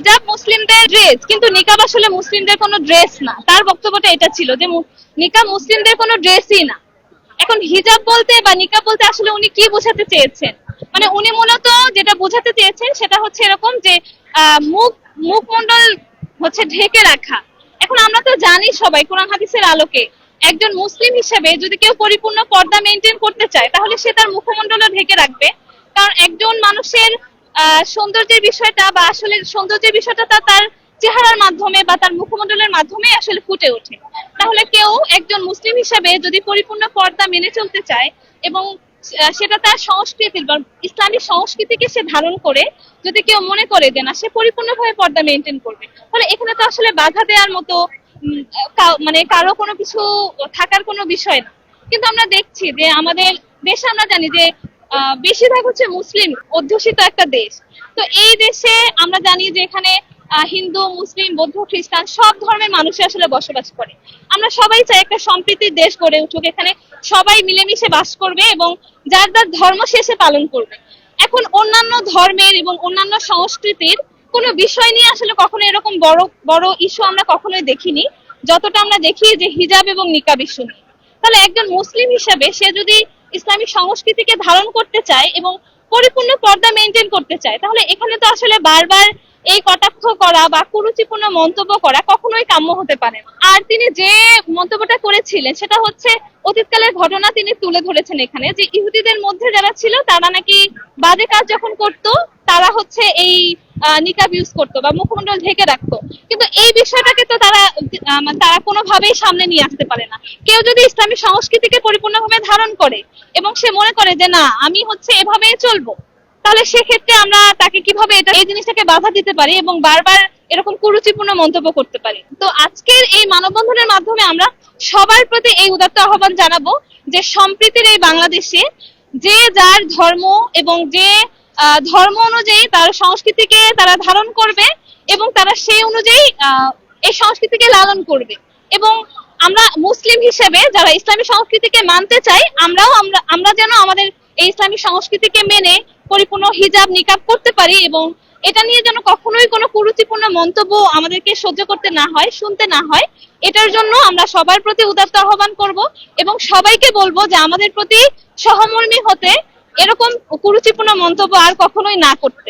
হিজাব মুসলিমদের ড্রেস, কিন্তু নিকাব আসলে মুসলিমদের কোনো ড্রেস না। তার বক্তব্যটা এটা ছিল যে নিকাব মুসলিমদের কোনো ড্রেসই না। এখন হিজাব বলতে বা নিকাব বলতে আসলে উনি কি বোঝাতে চেয়েছেন, মানে উনি মূলত যেটা বোঝাতে চেয়েছেন সেটা হচ্ছে এরকম যে মুখ মুখমণ্ডল হচ্ছে ঢেকে রাখা। এখন আমরা তো জানি সবাই কোরআন হাদিসের আলোকে একজন মুসলিম হিসেবে যদি কেউ পরিপূর্ণ পর্দা মেনটেন করতে চায় তাহলে সে তার মুখমণ্ডল ঢেকে রাখবে। কারণ একজন মানুষের সৌন্দর্যের বিষয়টা বা আসলে সৌন্দর্যের বিষয়টা তার চেহারার মাধ্যমে বা তার মুখমণ্ডলের মাধ্যমে আসলে ফুটে ওঠে। তাহলে কেউ একজন মুসলিম হিসেবে যদি পরিপূর্ণ পর্দা মেনে চলতে চায় এবং সেটা তার সংস্কৃতির বা ইসলামী সংস্কৃতিকে সে ধারণ করে যদি কেউ মনে করে যে না সে পরিপূর্ণভাবে পর্দা মেনটেন করবে, তাহলে এখানে তো আসলে বাধা দেওয়ার মতো মানে কারো কোনো কিছু থাকার কোনো বিষয় না। কিন্তু আমরা দেখছি যে আমাদের দেশে আমরা জানি যে বেশিরভাগ হচ্ছে মুসলিম অধ্যুষিত একটা দেশ। তো এই দেশে আমরা জানি যে এখানে হিন্দু, মুসলিম, বৌদ্ধ, খ্রিস্টান সব ধর্মের মানুষই আসলে বসবাস করে। আমরা সবাই চাই একটা সম্প্রীতির দেশ গড়ে উঠুক, এখানে সবাই মিলেমিশে বাস করবে এবং যার যার ধর্ম শেষে পালন করবে। এখন অন্যান্য ধর্মের এবং অন্যান্য সংস্কৃতির কোনো বিষয় নিয়ে আসলে কখনো এরকম বড় বড় ইস্যু আমরা কখনোই দেখিনি যতটা আমরা দেখি যে হিজাব এবং নিকাব ইস্যু নিয়ে। তাহলে একজন মুসলিম হিসেবে সে যদি ইসলামী সংস্কৃতিকে ধারণ করতে চায় এবং পরিপূর্ণ পর্দা মেনটেন করতে চায়, তাহলে এখানে তো আসলে বারবার এই কটাক্ষ করা বা কুরুচিপূর্ণ মন্তব্য করা কখনোই কাম্য হতে পারে না। আর তিনি যে মন্তব্যটা করেছিলেন সেটা হচ্ছে অতীতকালের ঘটনা তিনি তুলে ধরেছেন এখানে, যে ইহুদিদের মধ্যে যারা ছিল তারা নাকি বাজে কাজ যখন করতো তারা হচ্ছে এই নিকাব ইউজ করতো বা মুখমণ্ডল ঢেকে রাখতো। কিন্তু এই বিষয়টাকে তো তারা কোনোভাবেই সামনে নিয়ে আসতে পারে না। কেউ যদি ইসলামী সংস্কৃতিকে পরিপূর্ণভাবে ধারণ করে এবং সে মনে করে যে না আমি হচ্ছে এভাবে চলবো, তাহলে সেক্ষেত্রে আমরা তাকে কিভাবে এই জিনিসটাকে বাধা দিতে পারি এবং বারবার এরকম কুরুচিপূর্ণ মন্তব্য করতে পারি। তো আজকের এই মানববন্ধনের মাধ্যমে আমরা সবার প্রতি এই উদাত্ত আহ্বান জানাবো যে সম্প্রীতির এই বাংলাদেশে যে যার ধর্ম এবং যে ধর্ম অনুযায়ী তার সংস্কৃতিকে তারা ধারণ করবে এবং তারা সেই অনুযায়ী এই সংস্কৃতিকে লালন করবে। এবং আমরা মুসলিম হিসেবে যারা ইসলামী সংস্কৃতিকে মানতে চাই আমরা যেন আমাদের এই ইসলামী সংস্কৃতিকে মেনে পরিপূর্ণ হিজাব নিকাব করতে পারি এবং এটা নিয়ে যেন কখনোই কোনো কুরুচিপূর্ণ মন্তব্য আমাদেরকে সহ্য করতে না হয়, শুনতে না হয়। এটার জন্য আমরা সবার প্রতি উদাত্ত আহ্বান করব এবং সবাইকে বলবো যে আমাদের প্রতি সহমর্মী হতে, এরকম কুরুচিপূর্ণ মন্তব্য আর কখনোই না করতে।